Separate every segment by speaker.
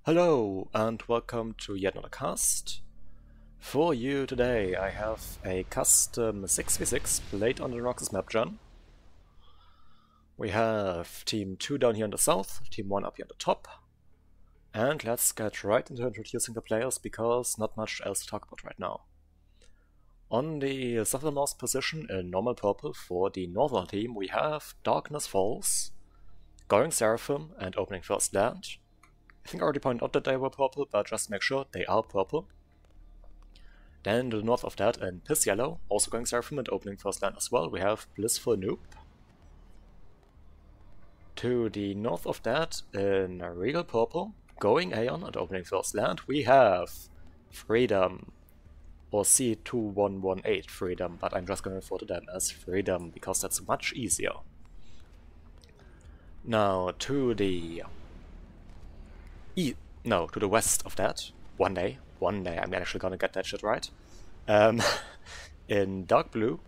Speaker 1: Hello and welcome to yet another cast. For you today I have a custom 6v6 played on the Roxas Mapgen. We have Team 2 down here in the south, Team 1 up here at the top. And let's get right into introducing the players because not much else to talk about right now. On the southernmost position in normal purple for the northern team we have Darkness Falls, Going Seraphim and Opening First Land. I think I already pointed out that they were purple, but just to make sure, they are purple. Then to the north of that in Piss Yellow, also Going Seraphim and Opening First Land as well, we have Blissful Noob. To the north of that in Regal Purple, Going Aeon and Opening First Land, we have Freedom, or C2118 Freedom, but I'm just going to refer to them as Freedom because that's much easier. Now to the to the west of that, one day I'm actually gonna get that shit right. In Dark Blue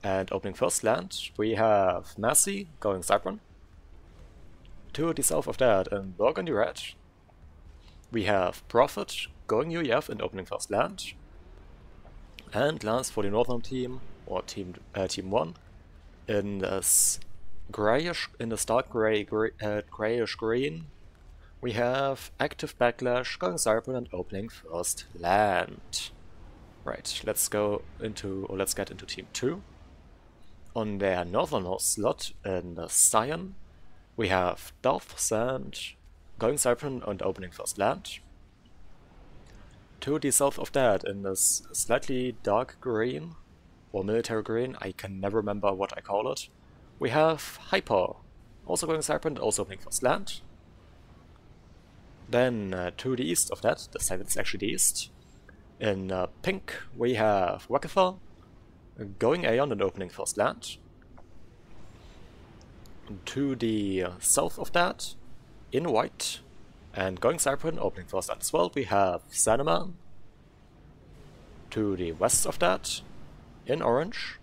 Speaker 1: and Opening First Land, we have Massey Going Cypern. To the south of that, in Burgundy Red, we have Prophet Going UEF and Opening First Land. And last for the northern team, or team 1, in this dark grayish green, we have Active Backlash, Going Cypern and Opening First Land. Right, let's get into Team 2. On their northernmost slot in the Cyan, we have Darth Sand, Going Cypern and Opening First Land. To the south of that, in this slightly dark green, or military green, I can never remember what I call it, we have Hyper, also Going Cypern and also Opening First Land. Then to the east of that, this time it's actually the east, in pink we have Wakatha, Going Aeon and Opening First Land. To the south of that, in white, and Going Cypern, Opening First Land as well, we have Sanaman. To the west of that, in orange,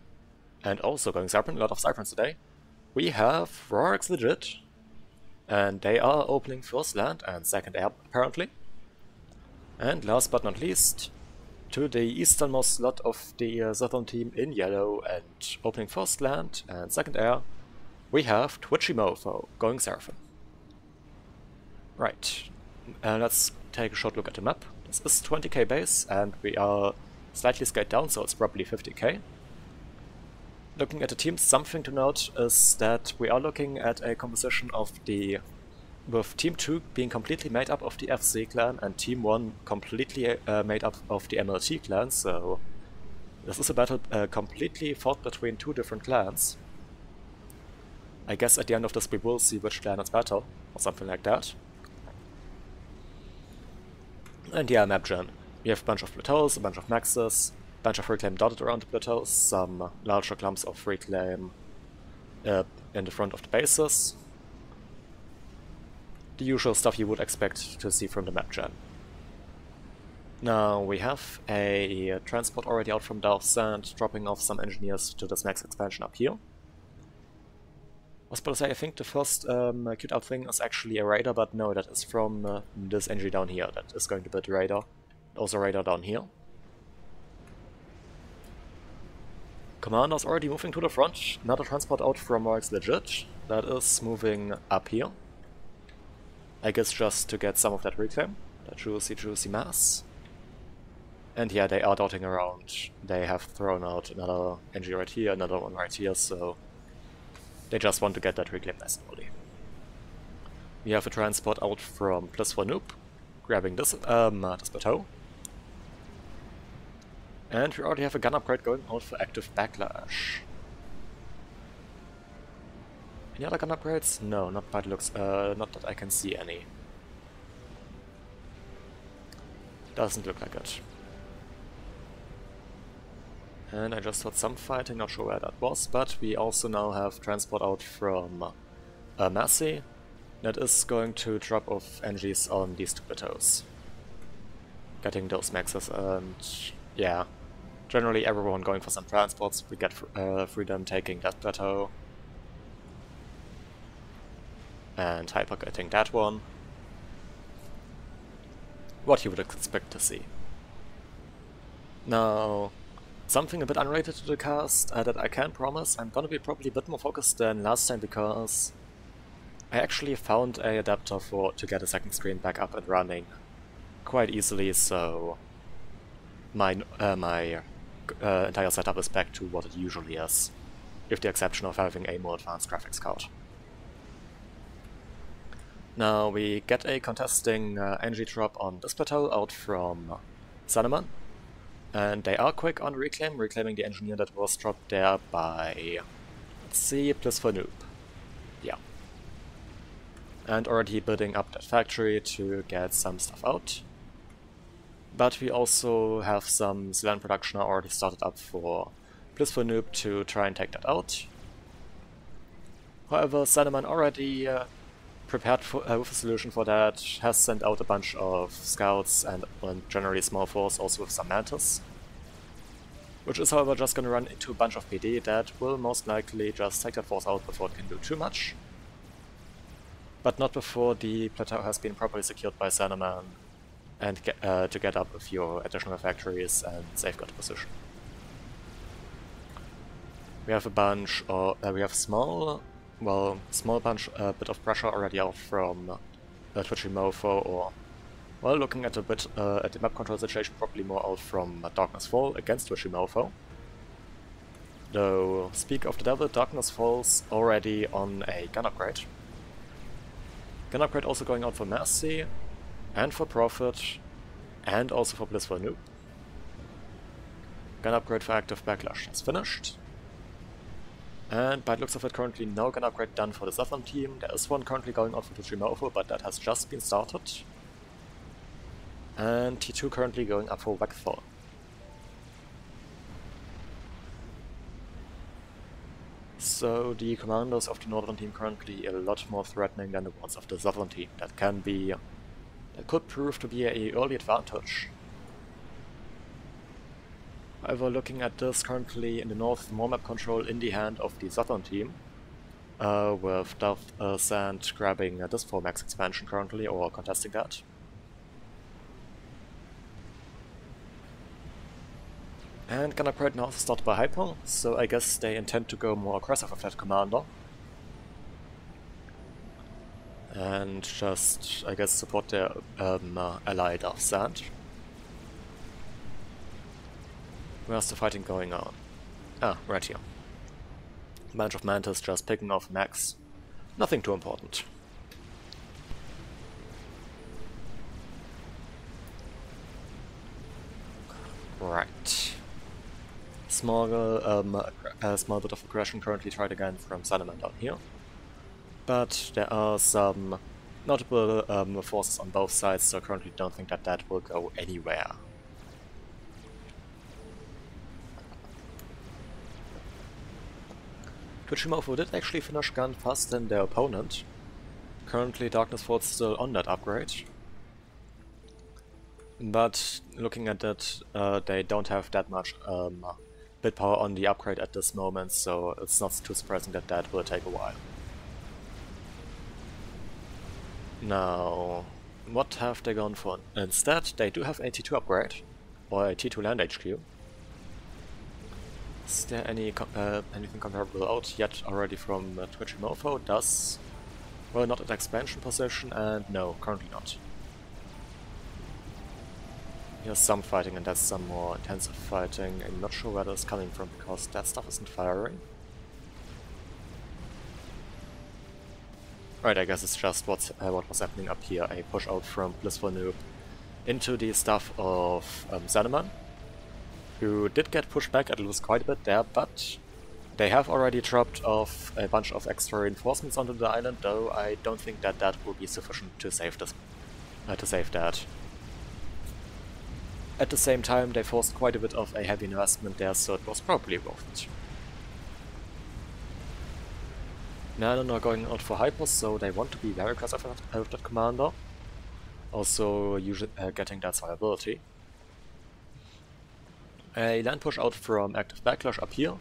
Speaker 1: and also Going Cypern, a lot of Cyperns today, we have Rorix Legit. And they are Opening First Land and Second Air, apparently. And last but not least, to the easternmost slot of the southern team in yellow and Opening First Land and Second Air, we have Twitchy Mofo, Going Seraphim. Right, let's take a short look at the map. This is 20k base and we are slightly scaled down, so it's probably 50k. Looking at the teams, something to note is that we are looking at a composition with Team 2 being completely made up of the FC clan and Team 1 completely made up of the MLT clan, so this is a battle completely fought between two different clans. I guess at the end of this we will see which clan is better, or something like that. And yeah, Mapgen. We have a bunch of plateaus, a bunch of maxes, bunch of reclaim dotted around the plateaus, some larger clumps of reclaim in the front of the bases. The usual stuff you would expect to see from the map gen. Now we have a transport already out from Darth Sand, dropping off some engineers to this next expansion up here. I was about to say, I think the first queued up thing is actually a radar, but no, that is from this engine down here. That is going to build a radar. Also a radar down here. Commander's already moving to the front, another transport out from Rorix Legit, that is moving up here. I guess just to get some of that reclaim, that juicy mass. And yeah, they are dotting around, they have thrown out another NG right here, another one right here, so they just want to get that reclaim nice and early. We have a transport out from Blissful Noob, grabbing this plateau. And we already have a gun upgrade going out for Active Backlash. Any other gun upgrades? No, not by the looks, not that I can see any. Doesn't look like it. And I just heard some fighting, not sure where that was, but we also now have transport out from Massey. That is going to drop off NGs on these two plateaus. Getting those maxes and yeah. Generally everyone going for some transports, we get Freedom taking that plateau. And Hyper getting that one. what you would expect to see. Now, something a bit unrelated to the cast that I can promise, I'm gonna be probably a bit more focused than last time because I actually found a adapter to get a second screen back up and running quite easily, so my entire setup is back to what it usually is, with the exception of having a more advanced graphics card. Now we get a contesting energy drop on this plateau out from Saneman, and they are quick on reclaiming the engineer that was dropped there by, let's see, Blissful Noob. Yeah. And already building up that factory to get some stuff out. But we also have some Zealand production already started up for Blissful Noob to try and take that out. However, Saneman already prepared with a solution for that, has sent out a bunch of scouts and generally small force, also with some mantis. Which is however just gonna run into a bunch of PD that will most likely just take that force out before it can do too much. But not before the plateau has been properly secured by Saneman and to get up a few additional factories and safeguard the position. We have a bunch of, we have small bit of pressure already out from Twitchy Mofo, or, well, looking at a bit at the map control situation, probably more out from Darkness Fall against Twitchy Mofo. Though, speak of the devil, Darkness Fall's already on a gun upgrade. Gun upgrade also going out for Mercy, and for Prophet, and also for Blissful Noob. Gun upgrade for Active Backlash is finished. And by the looks of it, currently no gun upgrade done for the Southern team. There is one currently going out for Twitchy Mofo, but that has just been started. And T2 currently going up for Whackfall. So the commandos of the Northern team currently a lot more threatening than the ones of the Southern team. That could prove to be an early advantage. However, looking at this, currently in the north, more map control in the hand of the Southern team, with Darth Sand grabbing this 4-max expansion currently, or contesting that. And gun upgrade now started by Hyper, so I guess they intend to go more aggressive with that commander. And just, I guess, support their ally Darth Sand. Where's the fighting going on? Ah, right here. Bunch of mantis just picking off max. Nothing too important. Right. Small bit of aggression currently tried again from Saneman down here. But there are some notable forces on both sides, so I currently don't think that that will go anywhere. Twitchy Mofo did actually finish gun faster than their opponent. Currently Darkness Fall's still on that upgrade. But looking at it, they don't have that much bit power on the upgrade at this moment, so it's not too surprising that that will take a while. Now, what have they gone for? Instead, they do have a T2 upgrade, or a T2 land HQ. Is there anything comparable out yet already from Twitchy Mofo? Does, well, not at expansion position, and no, currently not. Here's some fighting, and that's some more intensive fighting. I'm not sure where that's coming from, because that stuff isn't firing. Right, I guess it's just what was happening up here, a push out from Blissful Noob into the stuff of Saneman, who did get pushed back and lose quite a bit there, but they have already dropped off a bunch of extra reinforcements onto the island, though I don't think that that will be sufficient to save this, that. At the same time, they forced quite a bit of a heavy investment there, so it was probably worth it. Nanon are going out for Hyper, so they want to be very aggressive with that commander. Also getting that survivability. A land push out from Active Backlash up here,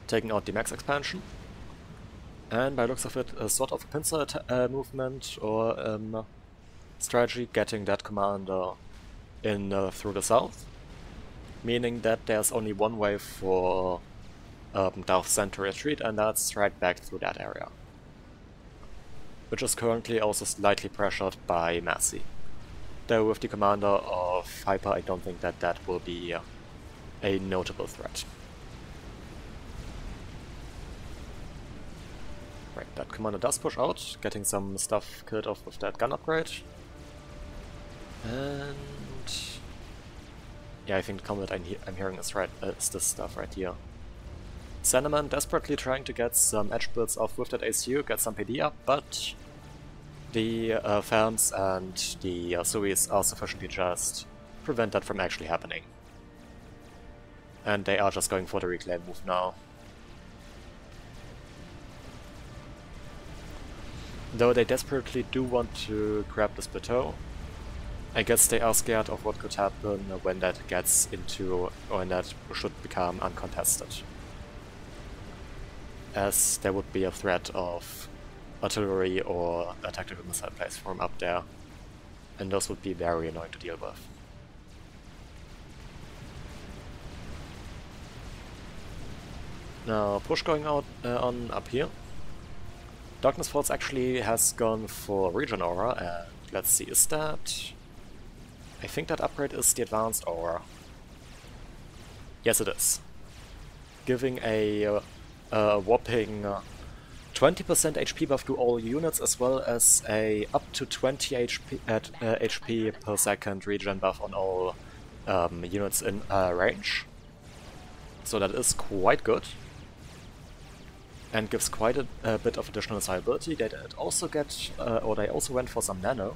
Speaker 1: taking out the max expansion. And by looks of it, a sort of a pincer movement or strategy, getting that commander in through the south, meaning that there's only one way for Darth Zen to retreat, and that's right back through that area, which is currently also slightly pressured by Massey. Though with the commander of Hyper, I don't think that that will be a notable threat. Right, that commander does push out, getting some stuff killed off with that gun upgrade. And yeah, I think the comment I'm hearing is right. Is this stuff right here. Sandman desperately trying to get some edge builds off with that ACU, get some PD up, but the fans and the Suis are sufficiently just prevent that from actually happening. And they are just going for the reclaim move now. Though they desperately do want to grab this plateau, I guess they are scared of what could happen when that gets into, or when that should become uncontested. As there would be a threat of artillery or a tactical missile platform up there, and those would be very annoying to deal with. Now, push going out on up here. Darkness Falls actually has gone for Regen Aura, and let's see, is that... I think that upgrade is the Advanced Aura. Yes, it is. Giving a whopping 20% HP buff to all units, as well as a up to 20 HP per second regen buff on all units in range. So that is quite good. And gives quite a bit of additional survivability. They did also get, or they also went for some nano,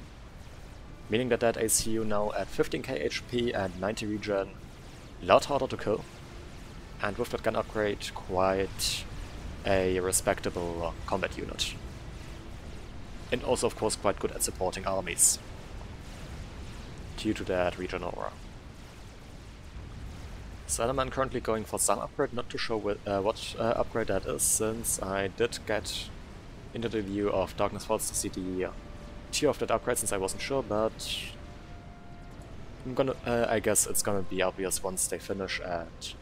Speaker 1: meaning that ACU now at 15k HP and 90 regen, a lot harder to kill, and with that gun upgrade, quite a respectable combat unit. And also, of course, quite good at supporting armies, due to that regen aura. Salaman currently going for some upgrade, not too sure what upgrade that is, since I did get into the view of Darkness Falls to see the tier of that upgrade, since I wasn't sure, but I'm gonna, I guess it's gonna be obvious once they finish, and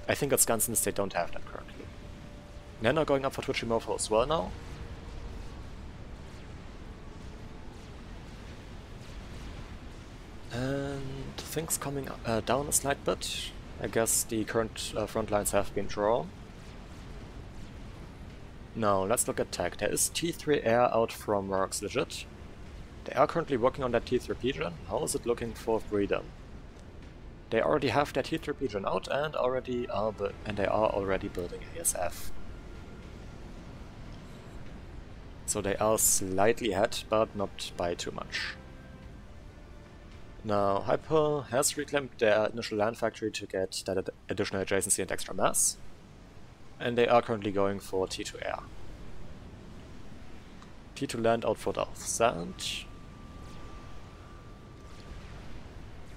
Speaker 1: I think it's gone since they don't have that currently. Nana going up for Twitchy Morpho as well now. And things coming down a slight bit. I guess the current front lines have been drawn. Now, let's look at tech. There is T3 Air out from Rorik's Legit. They are currently working on that T3 Pigeon. How is it looking for freedom? They already have that T3 Pigeon out and they are already building ASF. So they are slightly ahead, but not by too much. Now, Hyper has reclaimed their initial land factory to get that additional adjacency and extra mass, and they are currently going for T2 Air. T2 land out for Darth Sand.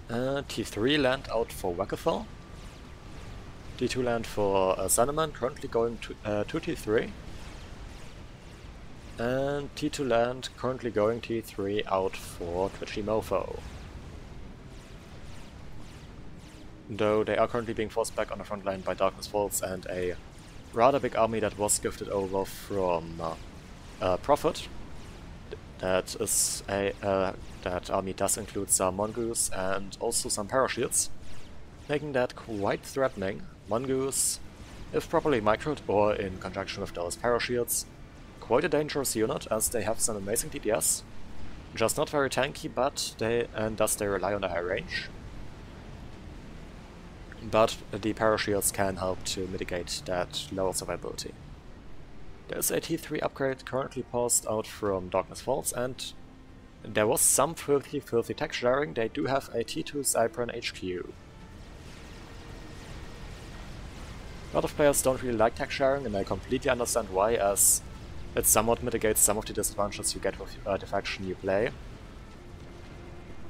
Speaker 1: T3 land out for Wackathal. T2 land for Sanaman, currently going to T3. And T2 land currently going T3 out for Twitchy Mofo. Though they are currently being forced back on the front line by Darkness Falls and a rather big army that was gifted over from Prophet. That is that army does include some Mongoose and also some Parashields, making that quite threatening. Mongoose, if properly microed or in conjunction with those Parashields, quite a dangerous unit as they have some amazing DPS, just not very tanky, but thus they rely on a high range. But the Parashields can help to mitigate that lower survivability. There's a T3 upgrade currently paused out from Darkness Falls, and there was some filthy tech sharing. They do have a T2 Cypern HQ. A lot of players don't really like tech sharing, and I completely understand why, as it somewhat mitigates some of the disadvantages you get with the faction you play.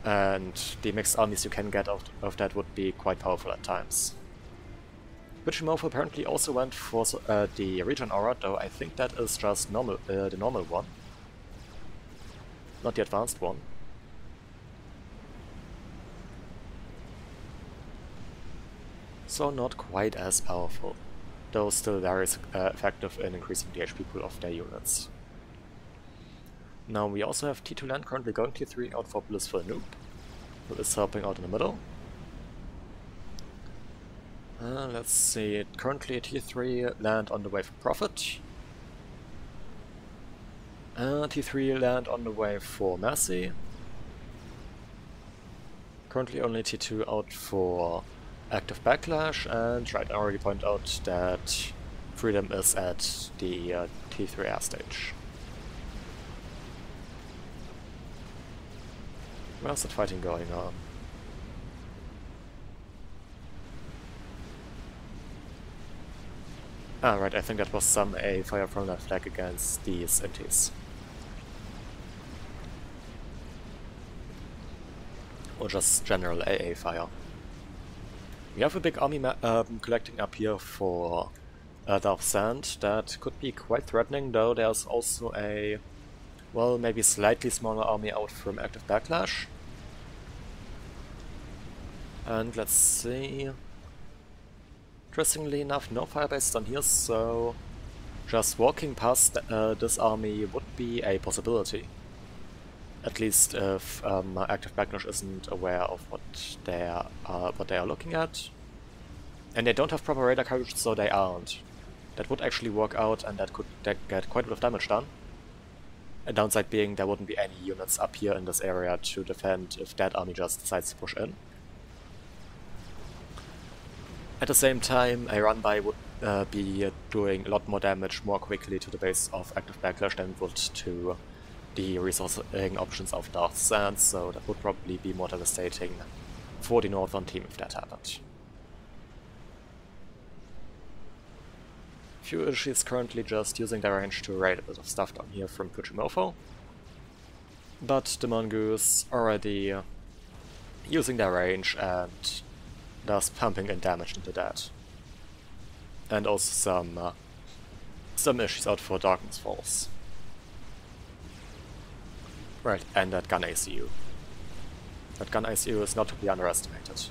Speaker 1: And the mixed armies you can get of that would be quite powerful at times. Wichimofo apparently also went for the Regen Aura, though I think that is just normal, the normal one, not the advanced one. also not quite as powerful, though still very effective in increasing the HP pool of their units. Now we also have T2 land currently going Tier 3 out for Blissful Noob, who is helping out in the middle. Let's see, currently a Tier 3 land on the way for Prophet. T3 land on the way for Mercy. Currently only T2 out for Active Backlash, and right, I already pointed out that Freedom is at the T3 air stage. Where's that fighting going on? Ah, right, I think that was some AA fire from that flag against these intis. Or just general AA fire. We have a big army collecting up here for Dark Sand. That could be quite threatening, though there's also a, well, maybe slightly smaller army out from Active Backlash. And let's see. Interestingly enough, no firebase done here, so just walking past this army would be a possibility. At least if Active Backlash isn't aware of what they are looking at. And they don't have proper radar coverage, so they aren't. That would actually work out, and that could get quite a bit of damage done. A downside being there wouldn't be any units up here in this area to defend if that army just decides to push in. At the same time, a run-by would be doing a lot more damage more quickly to the base of Active Backlash than it would to the resourcing options of Dark Sands, so that would probably be more devastating for the northern team if that happened. Fuish is currently just using their range to raid a bit of stuff down here from Fujimofo, but the Mongoose already using their range and thus pumping in damage into that. And also some issues out for Darkness Falls. Right, and that gun ACU. That gun ACU is not to be underestimated.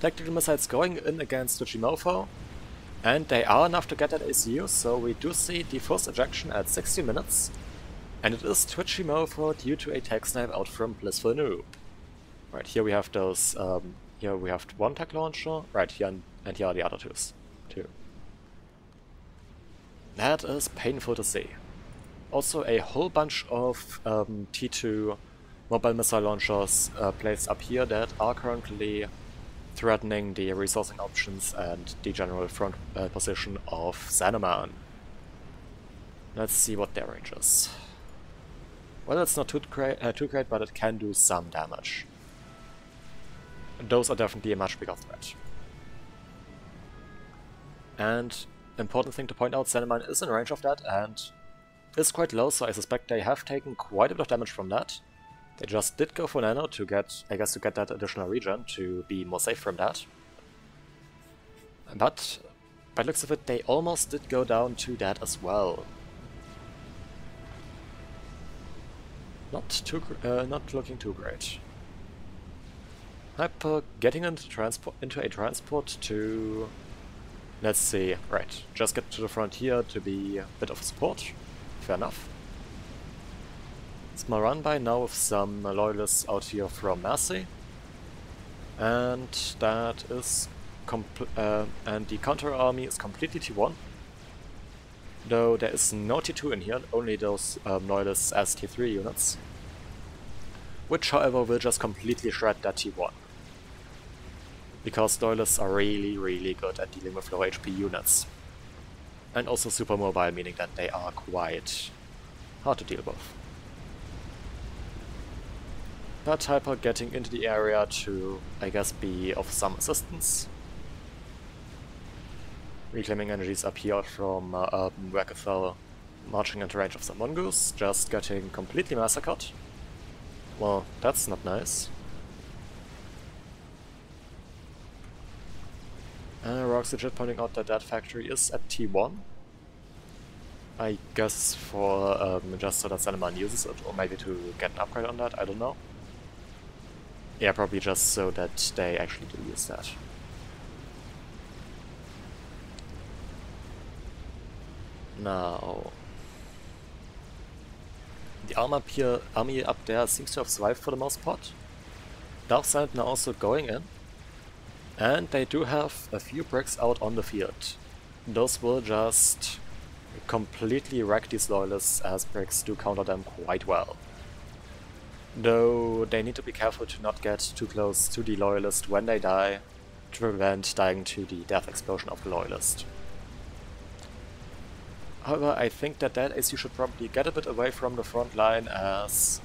Speaker 1: Tactical missiles going in against Fujimofo, and they are enough to get that ACU, so we do see the first ejection at 60 minutes, and it is Fujimofo due to a tech snipe out from Blissful Noob. Right, here we have those, here we have one tech launcher, right here, and here are the other two. That is painful to see. Also a whole bunch of T2 mobile missile launchers placed up here that are currently threatening the resourcing options and the general front position of Saneman. Let's see what their range is. Well, it's not too great, but it can do some damage. Those are definitely a much bigger threat. And important thing to point out, Saneman is in range of that and is quite low, so I suspect they have taken quite a bit of damage from that. They just did go for nano to get, I guess, to get that additional regen to be more safe from that. But by the looks of it, they almost did go down to that as well. Not looking too great. Hyper getting into a transport to, let's see, right, just get to the front here to be a bit of support. Fair enough. Small run by now with some loyalists out here from Mercy. And that is and the counter army is completely T1. Though there is no T2 in here, only those loyalists as T3 units. Which however will just completely shred that T1. Because loyalists are really good at dealing with low HP units. And also super mobile, meaning that they are quite hard to deal with. But Hyper getting into the area to, I guess, be of some assistance. Reclaiming energies up here from Wackathel, marching into range of some Mongoose, just getting completely massacred. Well, that's not nice. Rock's legit pointing out that that factory is at T1. I guess for just so that Saneman uses it, or maybe to get an upgrade on that, I don't know. Yeah, probably just so that they actually do use that. Now, the army up there seems to have survived for the most part. Dark Sentinel also going in. And they do have a few bricks out on the field. Those will just completely wreck these loyalists, as bricks do counter them quite well. Though they need to be careful to not get too close to the loyalist when they die, to prevent dying to the death explosion of the loyalist. However, I think that AC should probably get a bit away from the front line, as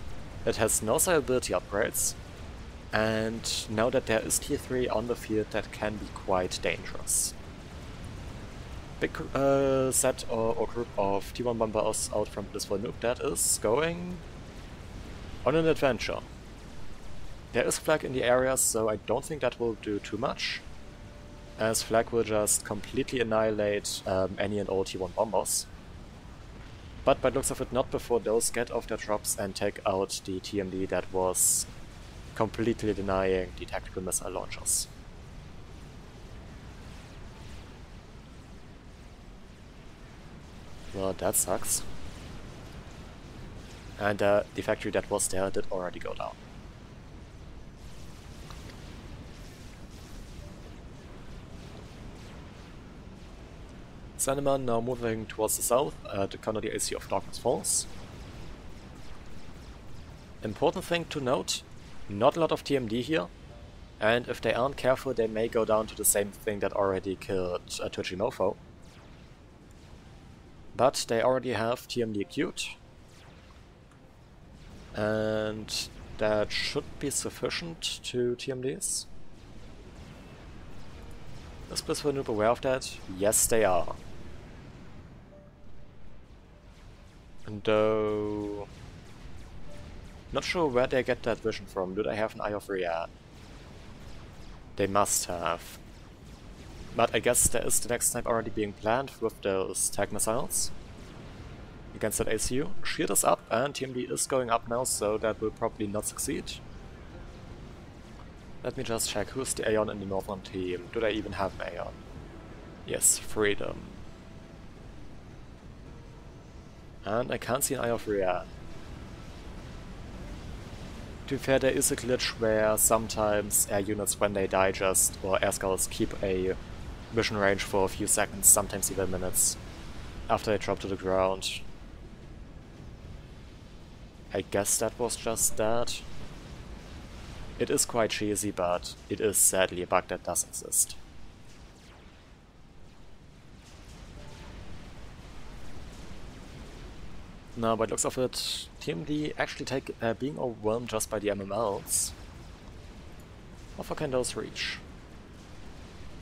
Speaker 1: it has no survivability upgrades, and now that there is tier 3 on the field, that can be quite dangerous. Big set or group of T1 bombers out from this one nuke that is going on an adventure. There is flag in the area, so I don't think that will do too much, as flag will just completely annihilate any and all T1 bombers. But by the looks of it, not before those get off their drops and take out the TMD that was completely denying the tactical missile launchers. Well, that sucks. And the factory that was there did already go down. Sandman now moving towards the south to counter the AC of Darkness Falls. Important thing to note, not a lot of TMD here, and if they aren't careful they may go down to the same thing that already killed Twitchy Mofo. But they already have TMD queued, and that should be sufficient to TMDs. Is Blissful Noob aware of that? Yes, they are. And though not sure where they get that vision from. Do they have an Eye of Rhea? They must have. But I guess there is the next snipe already being planned with those tag missiles against that ACU. Shield is up and TMD is going up now, so that will probably not succeed. Let me just check who's the Aeon in the northern team. Do they even have an Aeon? Yes, Freedom. And I can't see an Eye of Rhea. To be fair, there is a glitch where sometimes air units, when they die, or air skulls keep a vision range for a few seconds, sometimes even minutes, after they drop to the ground. I guess that was just that. It is quite cheesy, but it is sadly a bug that does exist. Now, by the looks of it, TMD actually being overwhelmed just by the MMLs. How far can those reach?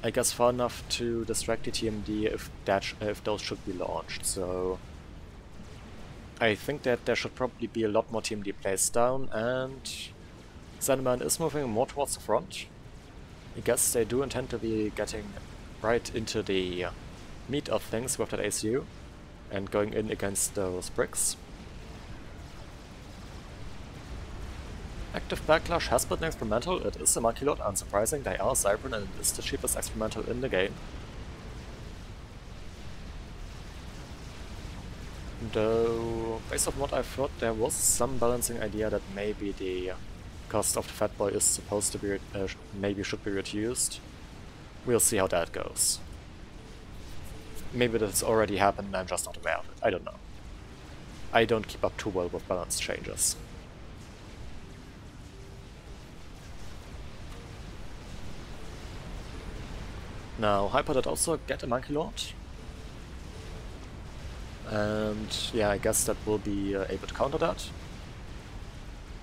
Speaker 1: I guess far enough to distract the TMD if those should be launched, so I think that there should probably be a lot more TMD placed down, and Sandman is moving more towards the front. I guess they do intend to be getting right into the meat of things with that ACU and going in against those bricks. Active Backlash has been experimental. It is a monkey load, unsurprising. They are Cybran and it is the cheapest experimental in the game. Though, based on what I've heard, there was some balancing idea that maybe the cost of the Fat Boy is supposed to be, maybe should be reduced. We'll see how that goes. Maybe that's already happened and I'm just not aware of it. I don't know. I don't keep up too well with balance changes. Now, Hyper did also get a Monkey Lord. And yeah, I guess that will be able to counter that.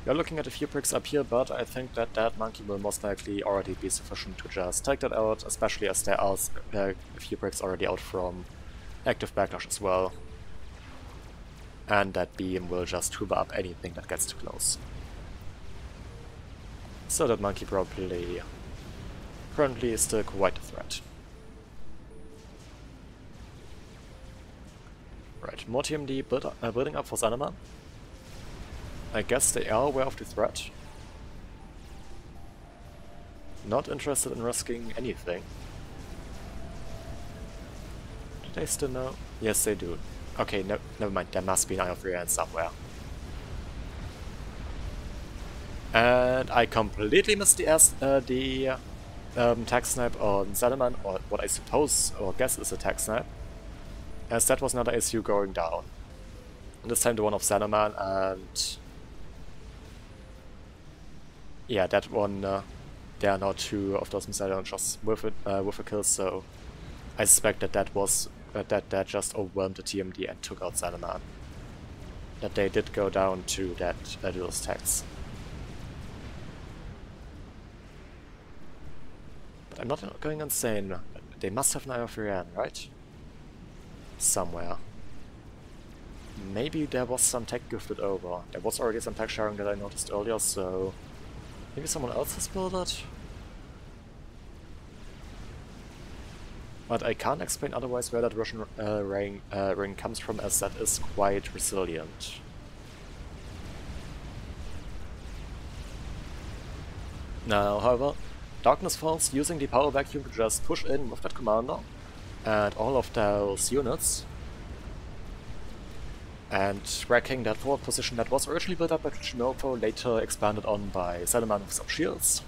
Speaker 1: We are looking at a few bricks up here, but I think that that monkey will most likely already be sufficient to just take that out, especially as there are a few bricks already out from Active Backlash as well. And that beam will just hoover up anything that gets too close. So that monkey probably currently is still quite a threat. Right, more TMD building up for Sanema. I guess they are aware of the threat. Not interested in risking anything. Do they still know? Yes, they do. Okay, no, never mind. There must be an Eye of Ryan somewhere. And I completely missed the tag snipe on Salaman, or what I suppose or guess is a tag snipe, as that was another ACU going down. And this time the one of Salaman, and yeah, that one. There are now two of those missile launchers with a kill, so I suspect that that just overwhelmed the TMD and took out Salaman. That they did go down to those tags. But I'm not going insane. They must have an Eye of Ryan, right? Somewhere. Maybe there was some tech gifted over. There was already some tech sharing that I noticed earlier, so maybe someone else has built it? But I can't explain otherwise where that Russian ring comes from, as that is quite resilient. Now, however, Darkness Falls using the power vacuum to just push in with that commander and all of those units and wrecking that forward position that was originally built up by Klitschko, later expanded on by Salaman with some shields.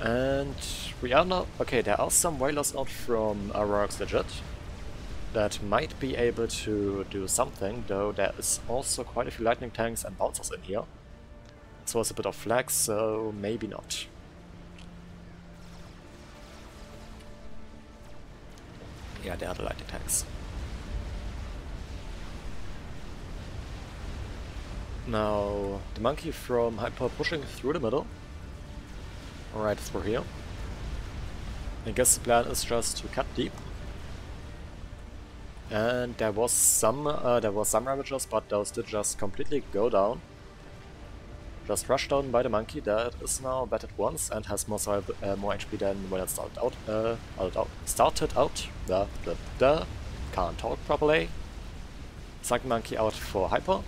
Speaker 1: And we are now... okay, there are some whalers out from Aurorax Legit that might be able to do something, though there is also quite a few lightning tanks and bouncers in here. So it's a bit of flex, so maybe not. Yeah, there are the lightning tanks. Now, the monkey from Hyper pushing through the middle. Right through here. I guess the plan is just to cut deep. And there was some Ravagers, but those did just completely go down. Just rushed down by the monkey that is now battered once and has more HP than when it started out. Can't talk properly. Sunken monkey out for Hyper.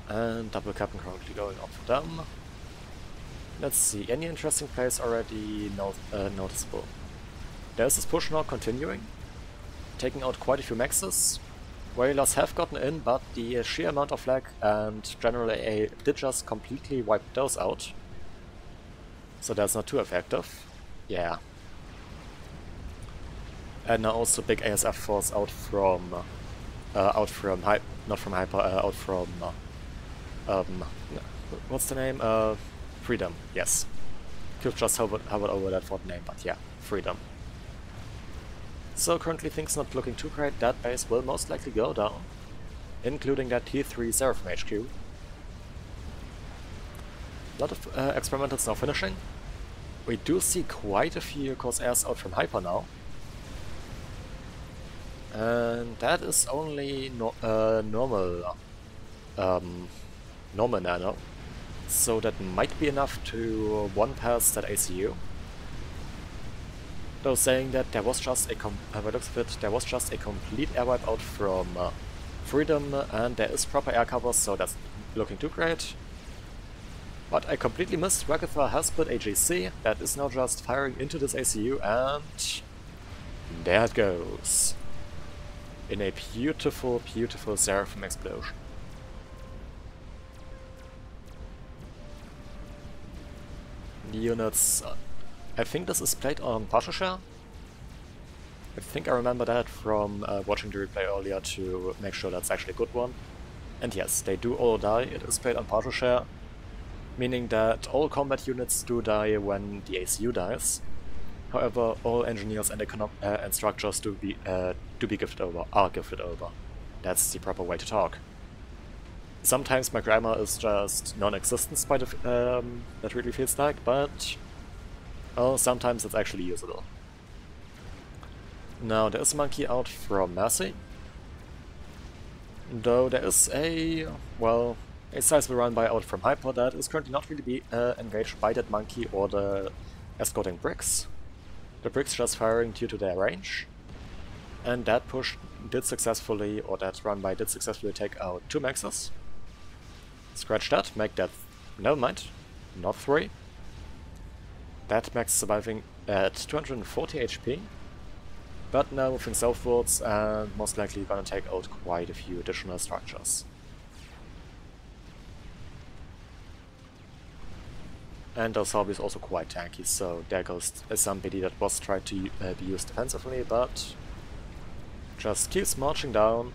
Speaker 1: And double captain currently going on for them. Let's see, any interesting plays already noticeable. There's this push now continuing, taking out quite a few maxes. Whalers have gotten in, but the sheer amount of lag and general AA did just completely wipe those out. So that's not too effective. Yeah. And now also big ASF force out from what's the name? Freedom, yes. Could've just hovered over that for the name, but yeah, Freedom. So currently things not looking too great. That base will most likely go down, including that T3 Seraphim HQ. A lot of experimentals now finishing. We do see quite a few Corsairs out from Hyper now. And that is only normal nano. So that might be enough to one-pass that ACU. Though saying that there was just a complete air wipe out from Freedom, and there is proper air cover, so that's looking too great. But I completely missed Ragatha has built AGC that is now just firing into this ACU, and there it goes. In a beautiful, beautiful Seraphim explosion. The units, I think this is played on partial share. I think I remember that from watching the replay earlier to make sure that's actually a good one. And yes, they do all die. It is played on partial share, meaning that all combat units do die when the ACU dies. However, all engineers and structures are gifted over. That's the proper way to talk. Sometimes my grammar is just non-existent by that really feels like, but well, sometimes it's actually usable. Now there is a monkey out from Mercy, though there is a sizable run by out from Hyper that is currently not really engaged by that monkey or the escorting bricks. The bricks just firing due to their range, and that push did successfully, or that run by did successfully take out 2 maxes. Scratch that, make that, never mind, not 3. That max surviving at 240 HP. But now moving southwards and most likely gonna take out quite a few additional structures. And those hobbies also quite tanky, so there goes somebody that was tried to be used defensively, but just keeps marching down.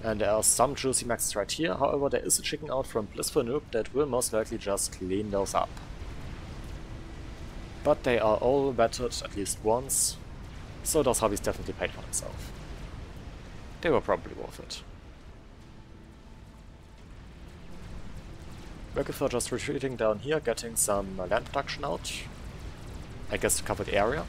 Speaker 1: And there are some juicy maxes right here, however there is a chicken out from Blissful Noob that will most likely just clean those up. But they are all vetted at least once, so those hobbies definitely paid for themselves. They were probably worth it. Merciful just retreating down here, getting some land production out. I guess to cover the area.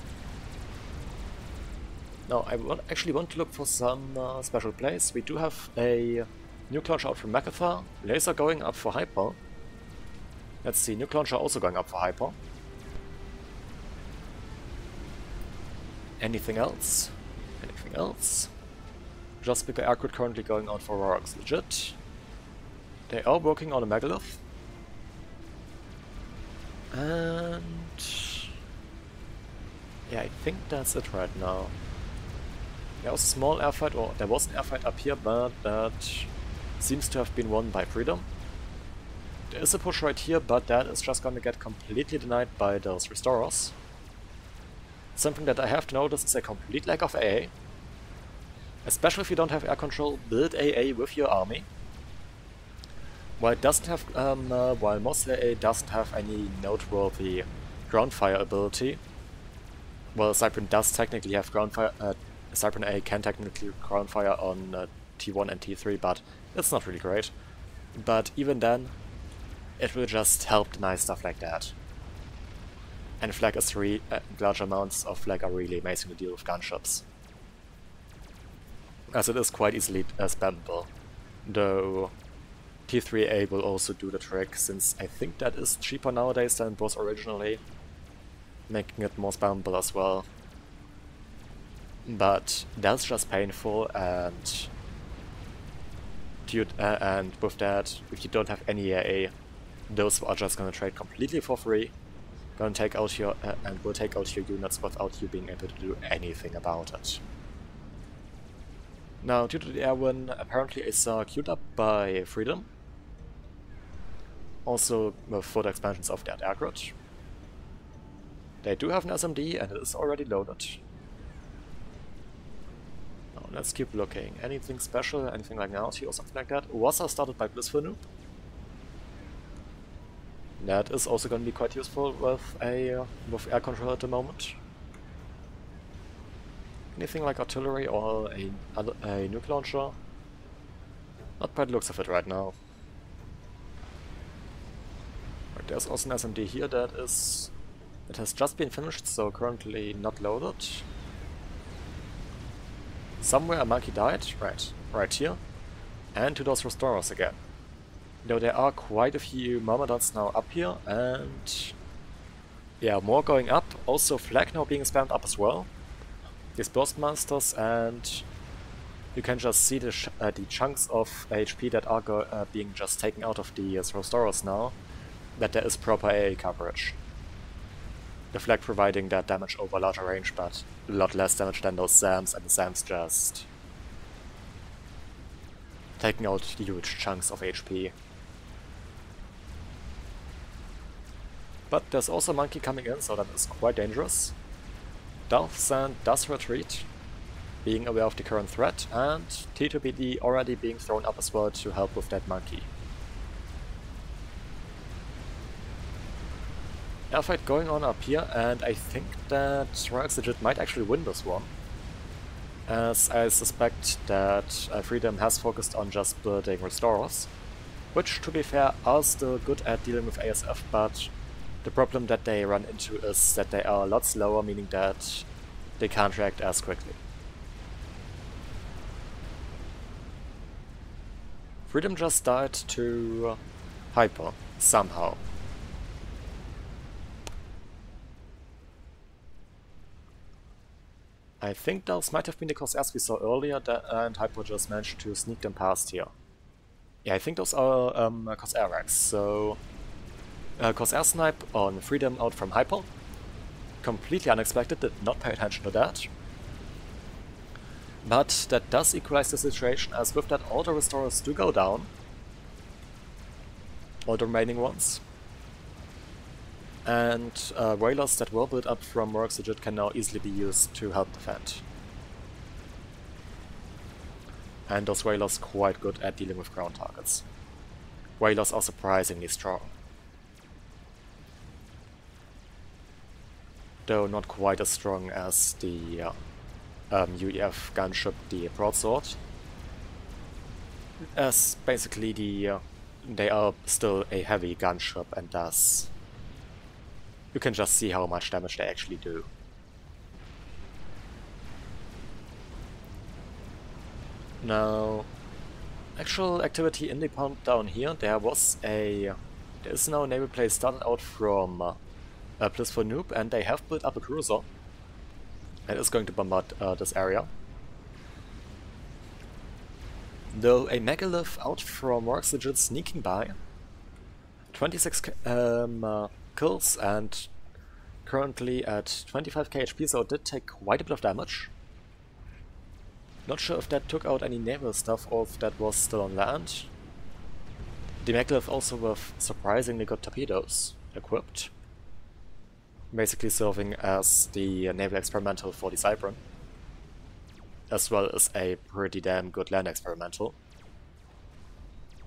Speaker 1: Now I actually want to look for some special plays. We do have a nuke launcher out from Megatha, laser going up for Hyper. Let's see, nuke launcher also going up for Hyper. Anything else? Anything else? Just Bigger Aircraft currently going out for Rorox legit. They are working on a Megalith. And yeah, I think that's it right now. There was a small airfight, or there was an airfight up here, but that seems to have been won by Freedom. There is a push right here, but that is just gonna get completely denied by those Restorers. Something that I have to notice is a complete lack of AA. Especially if you don't have air control, build AA with your army. While it doesn't have, while most AA doesn't have any noteworthy ground fire ability, well, Cyprian does technically have ground fire. Cyprian A can technically ground fire on T1 and T3, but it's not really great. But even then, it will just help deny stuff like that. And Flag is large amounts of Flag are really amazing to deal with gunships, as it is quite easily spammable. Though T3A will also do the trick, since I think that is cheaper nowadays than it was originally, making it more spammable as well. But that's just painful, and with that, if you don't have any AA, those are just gonna trade completely for free, gonna take out your and will take out your units without you being able to do anything about it. Now, due to the air win, apparently it's queued up by Freedom. Also with further expansions of that aircraft. They do have an SMD and it is already loaded. Now let's keep looking. Anything special, anything like Naughty or something like that? Wassa started by Blissful Noob. That is also going to be quite useful with air control at the moment. Anything like artillery or a nuke launcher? Not by the looks of it right now. But there's also an SMD here that has just been finished, so currently not loaded. Somewhere a monkey died, right here. And to those Restorers again. Though there are quite a few Myrmidons now up here, and yeah, more going up. Also Flag now being spammed up as well. These Burst Monsters, and you can just see the chunks of HP that are being just taken out of the Restorers now, that there is proper AA coverage. The Flag providing that damage over larger range, but a lot less damage than those SAMs, and the SAMs just taking out huge chunks of HP. But there's also a monkey coming in, so that is quite dangerous. Darth Sand does retreat, being aware of the current threat, and T2PD already being thrown up as well to help with that monkey. Airfight going on up here, and I think that Royal Legit might actually win this one, as I suspect that Freedom has focused on just building Restorers, which, to be fair, are still good at dealing with ASF, but the problem that they run into is that they are a lot slower, meaning that they can't react as quickly. Freedom just died to Hyper, somehow. I think those might have been the Corsairs we saw earlier, and Hyper just managed to sneak them past here. Yeah, I think those are Corsair racks, so Corsair snipe on Freedom out from Hyper. Completely unexpected, did not pay attention to that. But that does equalize the situation, as with that all the restorers do go down. All the remaining ones. And whalers that were built up from Works Legit can now easily be used to help defend. And those whalers quite good at dealing with ground targets. Whalers are surprisingly strong. Though not quite as strong as the UEF gunship, the Broadsword. As basically they are still a heavy gunship, and thus you can just see how much damage they actually do. Now, actual activity in the pond down here, there is now a naval plane started out from Blissful Noob, and they have built up a cruiser and is going to bombard this area. Though a megalith out from Works Legit sneaking by, 26 kills and currently at 25k HP, so it did take quite a bit of damage. Not sure if that took out any naval stuff or if that was still on land. The megalith also with surprisingly good torpedoes equipped, basically serving as the naval experimental for the Cypern, as well as a pretty damn good land experimental.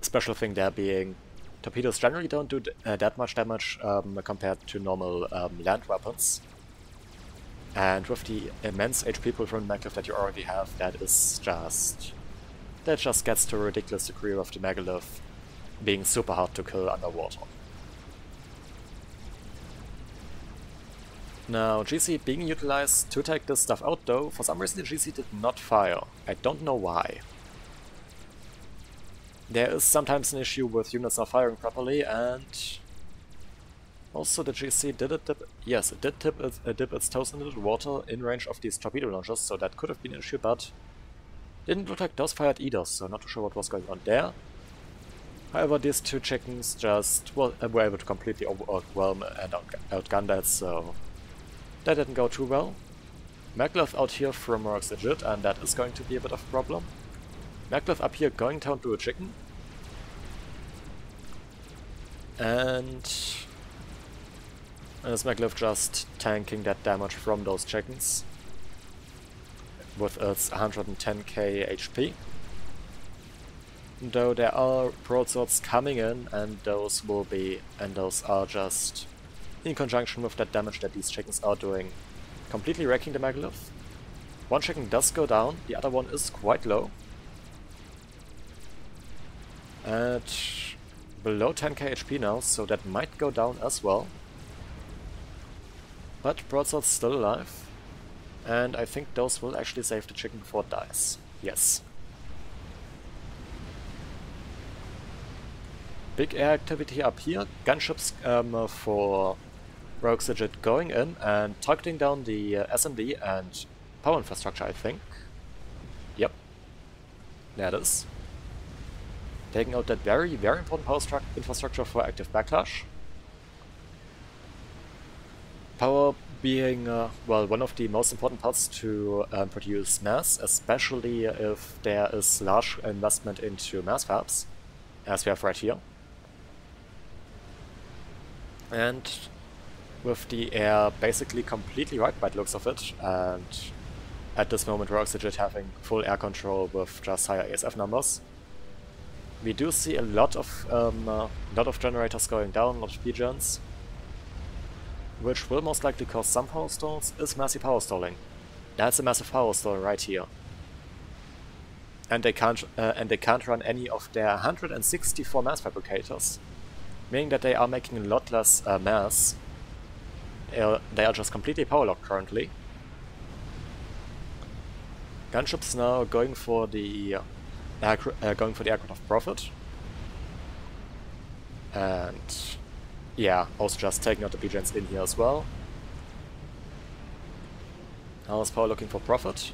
Speaker 1: Special thing there being, torpedoes generally don't do that much damage compared to normal land weapons. And with the immense HP pool from the megalith that you already have, that just gets to a ridiculous degree of the megalith being super hard to kill underwater. Now, GC being utilized to take this stuff out, though, for some reason the GC did not fire. I don't know why. There is sometimes an issue with units not firing properly, and also the GC did it dip. Yes, it did dip its toes into the water in range of these torpedo launchers, so that could have been an issue, but didn't look like those fired either, so not too sure what was going on there. However, these two chickens just were able to completely overwhelm and outgun that, so that didn't go too well. Megalith out here from Works Legit, and that is going to be a bit of a problem. Megalith up here going down to a chicken. And this Megalith just tanking that damage from those chickens with its 110k HP. Though there are broadswords coming in, and those are just in conjunction with that damage that these chickens are doing, completely wrecking the megalith. One chicken does go down, the other one is quite low. At below 10k HP now, so that might go down as well. But broadsword's still alive, and I think those will actually save the chicken before it dies. Yes. Big air activity up here, gunships for Works Legit going in and targeting down the SMD and power infrastructure, I think. Yep, there it is. Taking out that very, very important power infrastructure for active backlash. Power being, well, one of the most important parts to produce mass, especially if there is large investment into mass fabs, as we have right here. And with the air basically completely wiped by the looks of it, and at this moment Works Legit having full air control with just higher ASF numbers, we do see a lot of generators going down, a lot of P-gens, which will most likely cause some power stalls. Is massive power stalling. That's a massive power stall right here. And they can't run any of their 164 mass fabricators, meaning that they are making a lot less mass. They are just completely power locked currently. Gunships now going for the aircraft of profit, and yeah, also just taking out the B-gens in here as well. How's power looking for profit?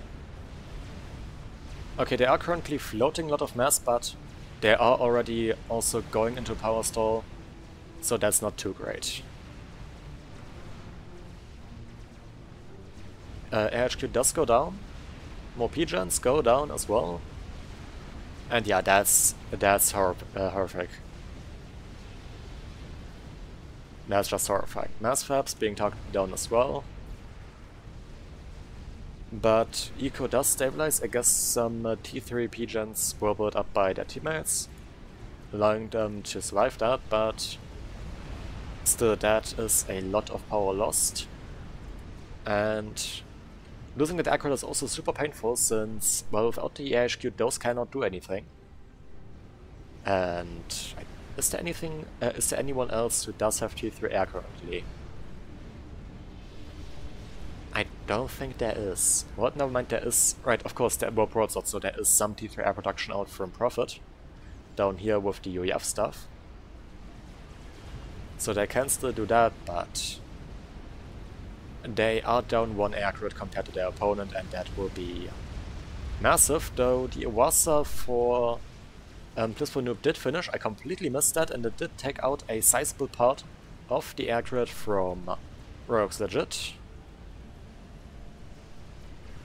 Speaker 1: Okay, they are currently floating a lot of mass, but they are already also going into power stall, so that's not too great. AHQ does go down, More Pigeons go down as well. And yeah, that's horrific. That's just horrifying. Mass Fabs being targeted down as well. But Eco does stabilize. I guess some T3 Pigeons were built up by their teammates, allowing them to survive that, but still that is a lot of power lost. And losing the aggro is also super painful since, well, without the AHQ those cannot do anything. And is there anyone else who does have T3 air currently? I don't think there is. Well, never mind, there is. Right, of course, there were broadsides, so there is some T3 air production out from Prophet down here with the UEF stuff. So they can still do that, but they are down 1 air crit compared to their opponent, and that will be massive. Though the Iwasa for Blissful Noob did finish, I completely missed that, and it did take out a sizable part of the air crit from Rogue's Legit.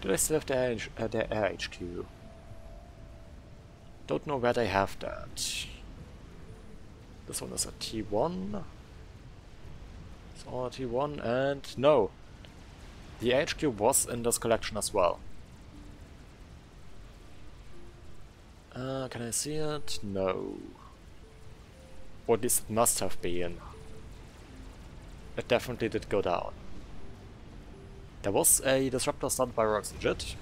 Speaker 1: Do they still have their air HQ? Don't know where they have that. This one is a T1. It's all a T1, and no. The HQ was in this collection as well. Can I see it? No. Or at least it must have been. It definitely did go down. There was a Disruptor started by Rogue's Legit.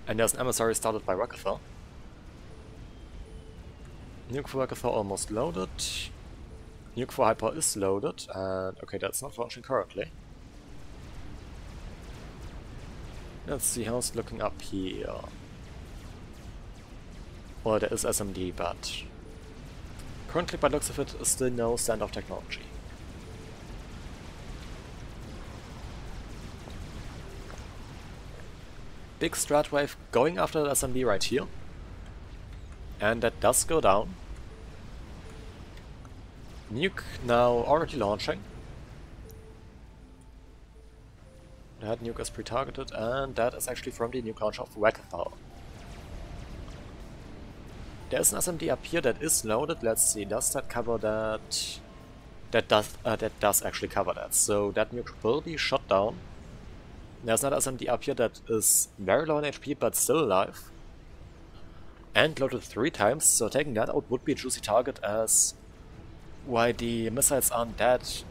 Speaker 1: And there's an Emissary started by Rockefeller. Nuke for Rockefeller almost loaded. Nuke for Hyper is loaded, and okay, that's not launching currently. Let's see how it's looking up here. Well, there is SMD, but currently by the looks of it, still no standoff technology. Big strat wave going after the SMD right here. And that does go down. Nuke now already launching. That nuke is pre-targeted, and that is actually from the nuke launcher of Rockefeller. There's an SMD up here that is loaded. Let's see, does that cover that? That does actually cover that. So that nuke will be shot down. There's another SMD up here that is very low in HP but still alive. And loaded 3 times, so taking that out would be a juicy target, as while the missiles aren't that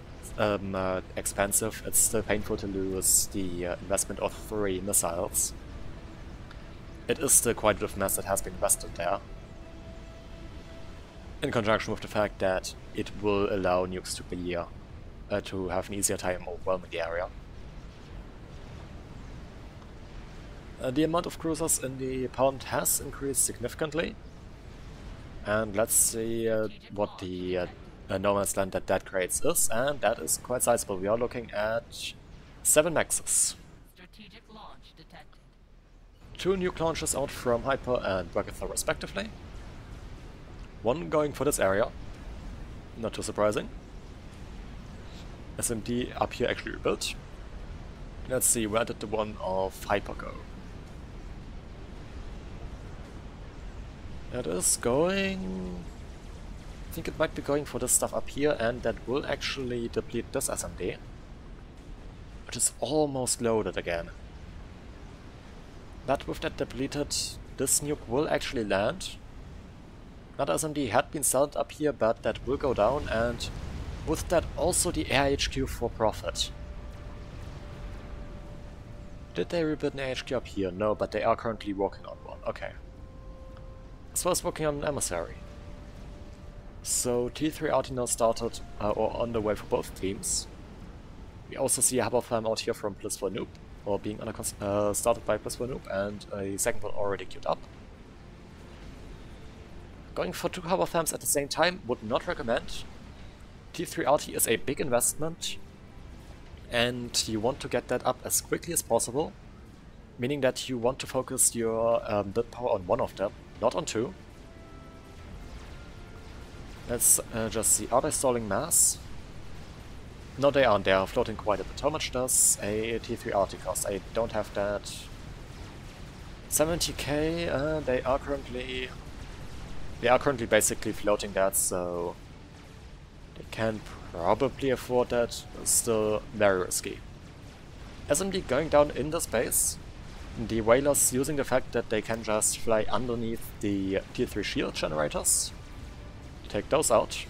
Speaker 1: expensive, it's still painful to lose the investment of 3 missiles. It is still quite a bit of mass that has been invested there. In conjunction with the fact that it will allow nukes to be to have an easier time overwhelming the area. The amount of cruisers in the pond has increased significantly, and let's see what the no man's land that creates is, and that is quite sizable. We are looking at 7 maxes. Strategic launch detected. 2 nuke launches out from Hyper and Rockefeller respectively. 1 going for this area, not too surprising. SMD up here actually rebuilt. Let's see, where did the one of Hyper go? It is going... I think it might be going for this stuff up here, and that will actually deplete this SMD, which is almost loaded again. But with that depleted, this nuke will actually land. Another SMD had been started up here, but that will go down, and with that also the air HQ for Prophet. Did they rebuild an HQ up here? No, but they are currently working on one. Okay. As well as working on an emissary. So T3 RT now started, or on the way for both teams. We also see a Harbor Farm out here from Blissful Noob, or being started by Blissful Noob, and a second one already queued up. Going for 2 Harbor Farms at the same time would not recommend. T3 RT is a big investment, and you want to get that up as quickly as possible, meaning that you want to focus your build power on 1 of them, not on 2. Let's just see, are they stalling mass? No, they aren't. They are floating quite a bit. How much does a T3 RT cost? I don't have that 70k, they are currently basically floating that, so they can probably afford that. Still very risky. SMD going down in the space. The whalers using the fact that they can just fly underneath the tier 3 shield generators. Take those out.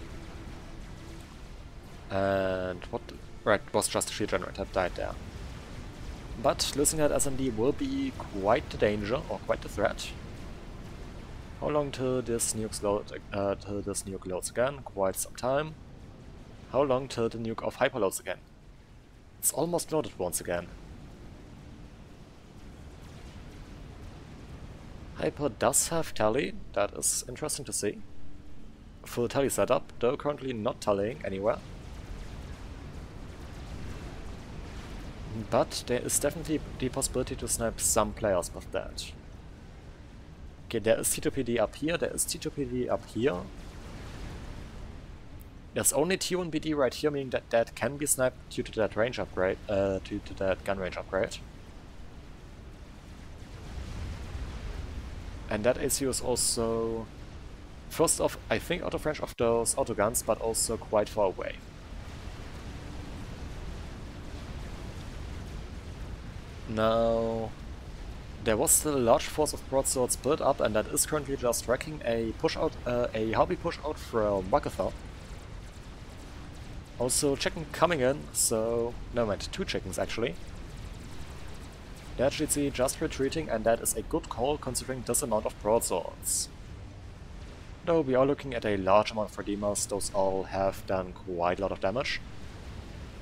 Speaker 1: And what? Right, was just a shield generator, died there. But losing that SMD will be quite the danger, or quite the threat. How long till this nuke loads again? Quite some time. How long till the nuke of hyper loads again? It's almost loaded once again. Hyper does have tally, that is interesting to see. Full tally setup, though currently not tallying anywhere. But there is definitely the possibility to snipe some players with that. Okay, there is T2PD up here, there is T2PD up here. There's only T1 BD right here, meaning that that can be sniped due to that range upgrade, due to that gun range upgrade. And that ACU is also, first off, I think out of range of those autoguns, but also quite far away. Now, there was still a large force of broadswords built up, and that is currently just wrecking a Harpy push out from Wakathon. Also, chicken coming in, so no mind, 2 chickens actually. That GC just retreating, and that is a good call considering this amount of broadswords. Though we are looking at a large amount of redeemers, those all have done quite a lot of damage.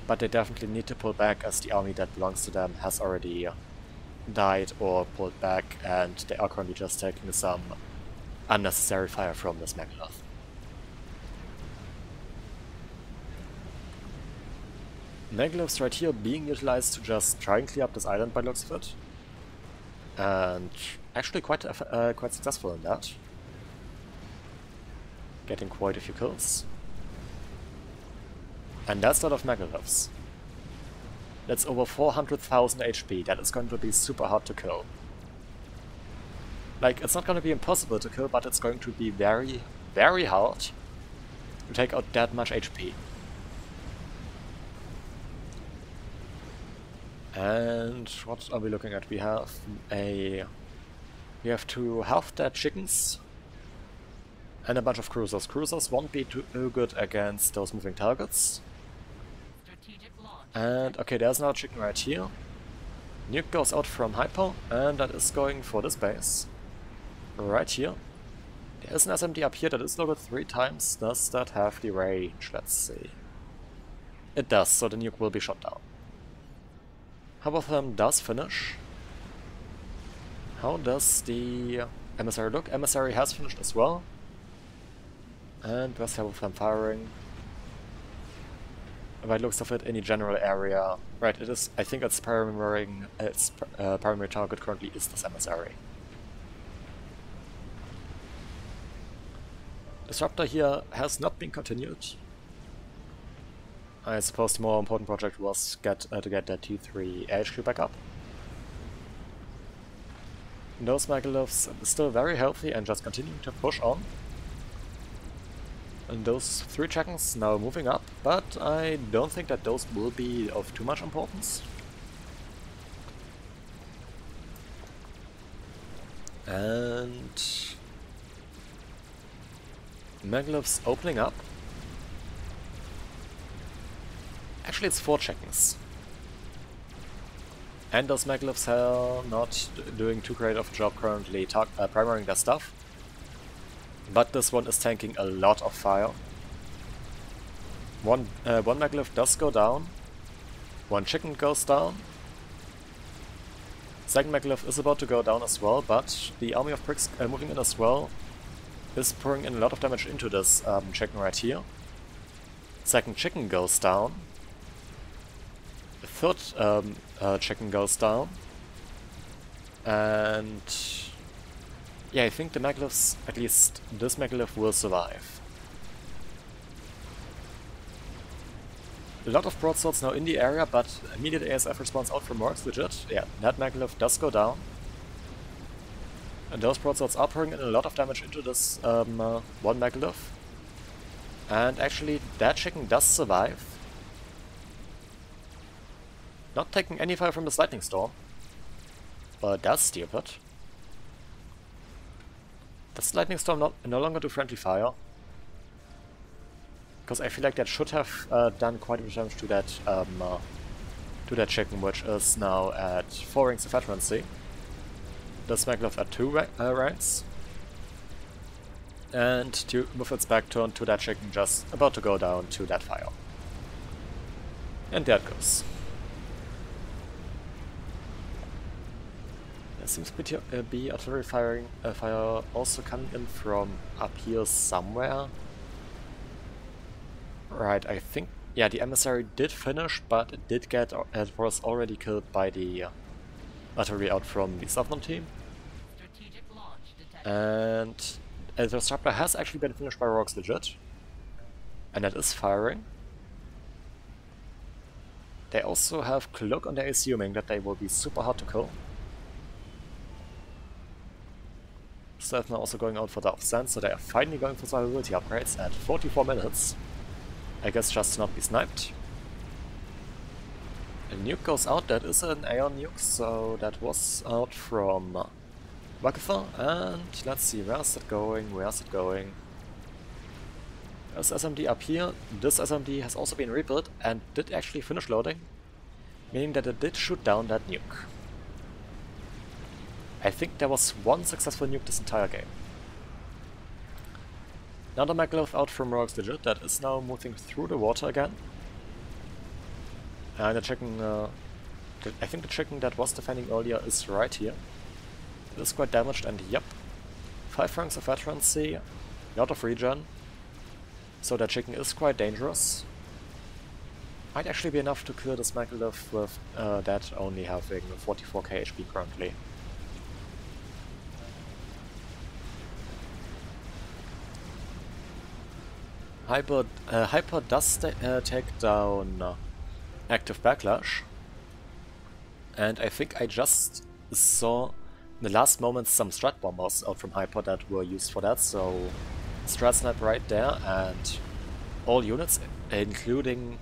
Speaker 1: But they definitely need to pull back, as the army that belongs to them has already died or pulled back, and they are currently just taking some unnecessary fire from this megalith. Megaliths right here being utilized to just try and clear up this island by the looks of it. And actually quite successful in that. Getting quite a few kills. And that's a lot of megaliths. That's over 400,000 HP, that is going to be super hard to kill. Like, it's not going to be impossible to kill, but it's going to be very, very hard to take out that much HP. And what are we looking at? We have to half dead chickens and a bunch of cruisers. Cruisers won't be too good against those moving targets. And okay, there's another chicken right here. Nuke goes out from Hyper, and that is going for this base. Right here. There is an SMD up here that is loaded 3 times. Does that have the range? Let's see. It does, so the nuke will be shot down. Half of them does finish. How does the emissary look? Emissary has finished as well. And where's half of them firing? By the looks of it, in the general area. Right, it is. I think its primary target currently is this emissary. Disruptor here has not been continued. I suppose the more important project was to get that T3 HQ back up. Those megaliths are still very healthy and just continuing to push on. And those 3 chickens now moving up, but I don't think that those will be of too much importance. And megaliths opening up. Actually, it's 4 chickens. And those megaliths are not doing too great of a job currently primaring their stuff. But this one is tanking a lot of fire. One megalith does go down. 1 chicken goes down. Second megalith is about to go down as well, but the army of pricks moving in as well is pouring in a lot of damage into this chicken right here. Second chicken goes down. The third chicken goes down. And yeah, I think the megaliths, at least this megalith, will survive. A lot of broadswords now in the area, but immediate ASF response out from Morgs, legit. Yeah, that megalith does go down. And those broadswords are pouring in a lot of damage into this one megalith. And actually, that chicken does survive. Not taking any fire from this lightning storm. But that's stupid. Does lightning storm no longer do friendly fire? Because I feel like that should have done quite a bit of damage to that chicken, which is now at 4 rings of veterancy. This megalith at 2 ranks. And with its back turned to that chicken, just about to go down to that fire. And there it goes. There seems to be artillery fire also coming in from up here somewhere. Right, I think, yeah, the emissary did finish, but it was already killed by the artillery out from the southern team. And the disruptor has actually been finished by Rogues Legit. And it is firing. They also have Cloak on there, assuming that they will be super hard to kill. Stealth now also going out for the off-stand, so they are finally going for survivability upgrades at 44 minutes. I guess just to not be sniped. A nuke goes out, that is an Aeon nuke, so that was out from Wagatha, and let's see, where's it going, There's SMD up here. This SMD has also been rebuilt and did actually finish loading, meaning that it did shoot down that nuke. I think there was one successful nuke this entire game. Another megalith out from Rogues Legit that is now moving through the water again. And the chicken, I think the chicken that was defending earlier is right here. It is quite damaged, and yep, 5 ranks of veterancy, out of regen. So that chicken is quite dangerous. Might actually be enough to kill this megalith with that only having 44k HP currently. Hyper does take down active backlash, and I think I just saw in the last moments some strat bombers out from Hyper that were used for that, so strat snipe right there, and all units, including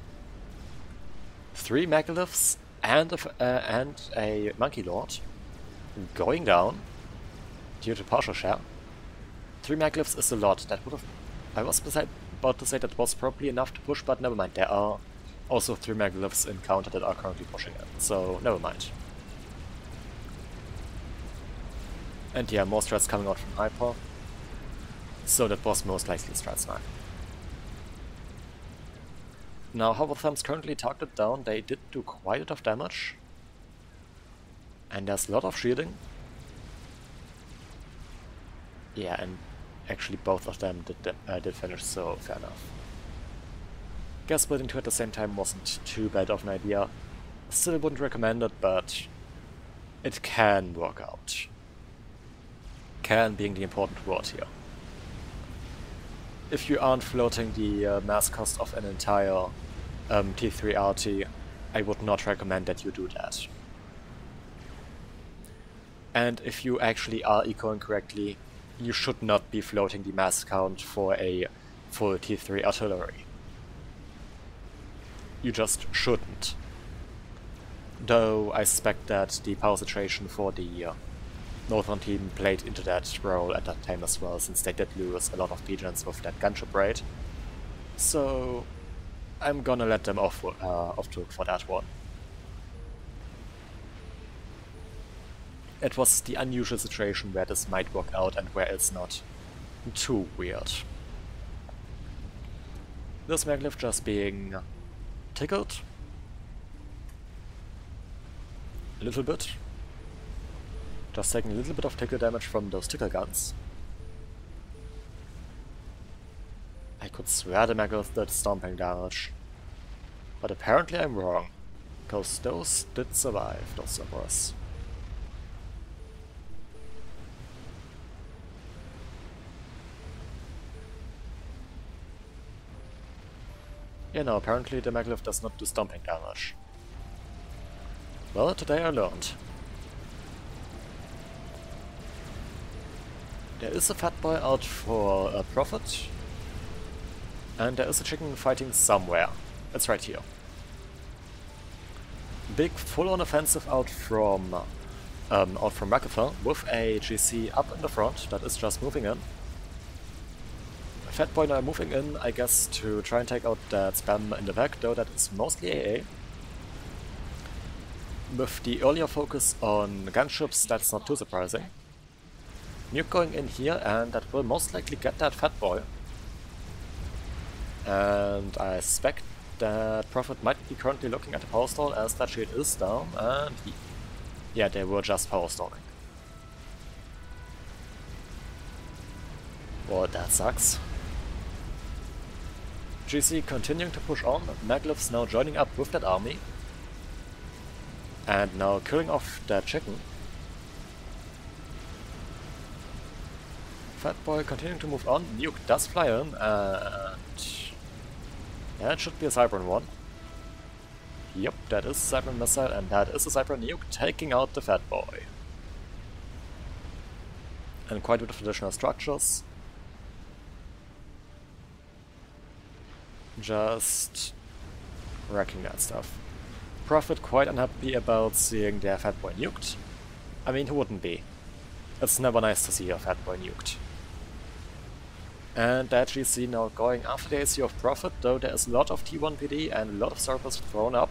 Speaker 1: 3 megaliths and a monkey lord, going down due to partial share. 3 megaliths is a lot. That would have. I was about to say that was probably enough to push, but never mind. There are also 3 megaliths in counter that are currently pushing it, so never mind. And yeah, more strats coming out from Hyper, so that was most likely strat snipe. Now, Hover Thumb's currently targeted down. They did do quite a bit of damage, and there's a lot of shielding. Yeah, and actually both of them did finish, so fair enough. Guess splitting 2 at the same time wasn't too bad of an idea. Still wouldn't recommend it, but it can work out. Can being the important word here. If you aren't floating the mass cost of an entire T3 RT, I would not recommend that you do that. And if you actually are ecoing correctly, you should not be floating the mass count for a full T3 artillery. You just shouldn't. Though I suspect that the power situation for the Northern team played into that role at that time as well, since they did lose a lot of pigeons with that gunship raid. So I'm gonna let them off to hook for that one. It was the unusual situation where this might work out and where it's not too weird. This megalith just being tickled a little bit. Just taking a little bit of tickle damage from those tickle guns. I could swear the megalith did stomping damage, but apparently I'm wrong, because those did survive, those servers. Yeah, no, apparently the megalith does not do stomping damage. Well, today I learned. There is a fat boy out for a profit. And there is a chicken fighting somewhere. It's right here. Big full-on offensive out from Mapgen with a GC up in the front that is just moving in. Fat boy now moving in, I guess, to try and take out that spam in the back, though that is mostly AA. With the earlier focus on gunships, that's not too surprising. Nuke going in here, and that will most likely get that fat boy. And I suspect that Prophet might be currently looking at the power stall as that shield is down, and yeah, they were just power stalling. Well, that sucks. GC continuing to push on, Maglev now joining up with that army. And now killing off that chicken. Fat boy continuing to move on, Nuke does fly in, and yeah, it should be a Cybran one. Yep, that is a Cybran missile, and that is a Cybran Nuke taking out the fat boy. And quite a bit of additional structures. Just wrecking that stuff. Prophet quite unhappy about seeing their fat boy nuked. I mean, who wouldn't be? It's never nice to see your fat boy nuked. And that GC now going after the AC of Prophet, though there is a lot of T1 PD and a lot of surplus thrown up.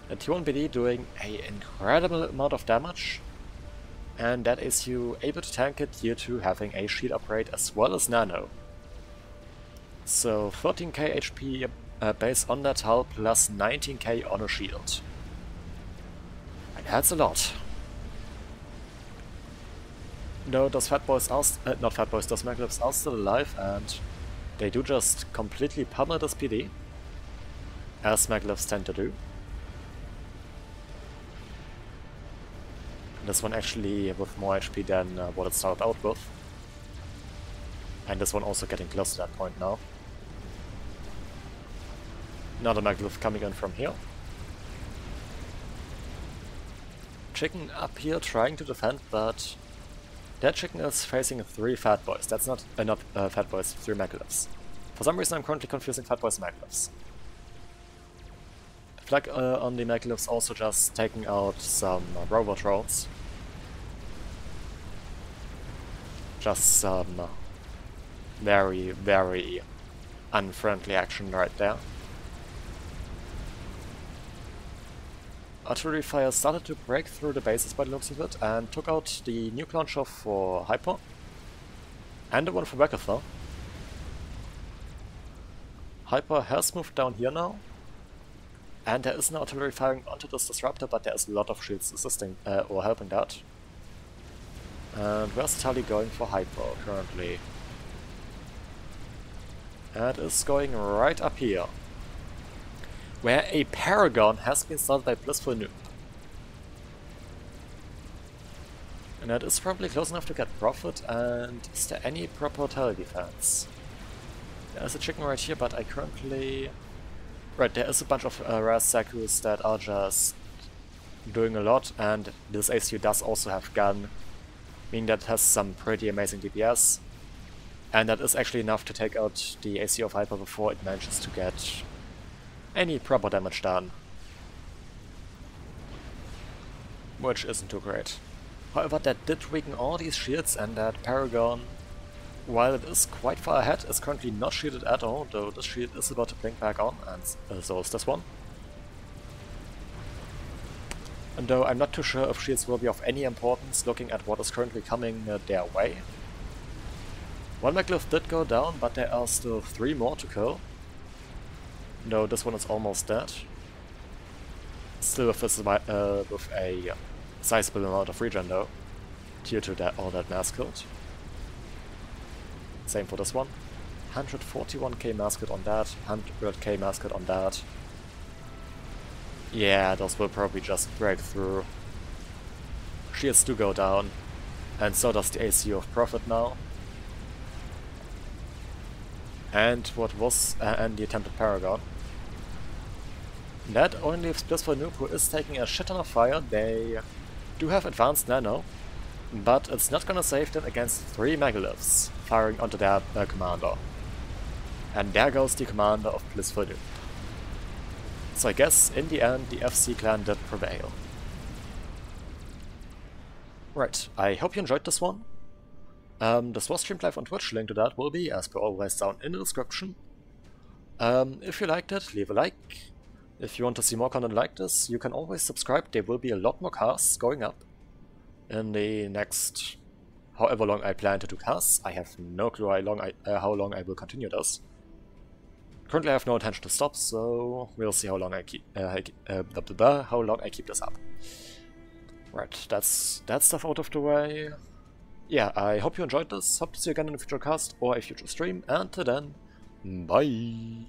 Speaker 1: And T1 PD doing an incredible amount of damage. And that is you able to tank it due to having a shield upgrade as well as nano. So 13k HP base on that hull plus 19k on a shield. And that's a lot. No, those fat boys are not fat boys, those Maglevs are still alive, and they do just completely pummel this PD, as Maglevs tend to do. This one actually with more HP than what it started out with. And this one also getting close to that point now. Another Maglev coming in from here. Chicken up here trying to defend, but that chicken is facing 3 fat boys. That's not fat boys, 3 Maglevs. For some reason I'm currently confusing fat boys and Maglevs. Flag on the Maglevs also just taking out some robot drones. Just some very, very unfriendly action right there. Artillery fire started to break through the bases by the looks of it and took out the nuke launcher for Hyper and the one for Mapgen. Hyper has moved down here now, and there is no artillery firing onto this disruptor, but there is a lot of shields assisting or helping that. And where's Tali going for Hyper currently? And is going right up here, where a Paragon has been started by Blissful Noob. And that is probably close enough to get Profit, and is there any proper tele defense? There's a chicken right here, but I currently... Right, there is a bunch of Raz Sakus that are just doing a lot, and this ACU does also have gun, meaning that it has some pretty amazing DPS. And that is actually enough to take out the AC of Hyper before it manages to get any proper damage done. Which isn't too great. However, that did weaken all these shields, and that Paragon, while it is quite far ahead, is currently not shielded at all, though this shield is about to blink back on, and so is this one. And though I'm not too sure if shields will be of any importance looking at what is currently coming their way. One Maglev did go down, but there are still 3 more to kill. No, this one is almost dead. Still with a sizable amount of regen though, due to all that mass killed. Same for this one. 141k mass killed on that, 100k mass killed on that. Yeah, those will probably just break through. Shields do go down, and so does the ACU of Prophet now. And what was and the attempted Paragon. That only leaves Blissful Noob, who is taking a shit ton of fire. They do have advanced nano, but it's not gonna save them against 3 Megaliths firing onto their commander. And there goes the commander of Blissful Doom. So I guess in the end the FC clan did prevail. Right, I hope you enjoyed this one. This was streamed live on Twitch, link to that will be, as per always, down in the description. If you liked it, leave a like. If you want to see more content like this, you can always subscribe. There will be a lot more casts going up in the next however long I plan to do casts. I have no clue how long I will continue this. Currently I have no intention to stop, so we'll see how long I keep how long I keep this up. Right, that's that stuff out of the way. Yeah, I hope you enjoyed this. Hope to see you again in a future cast or a future stream, and till then, bye!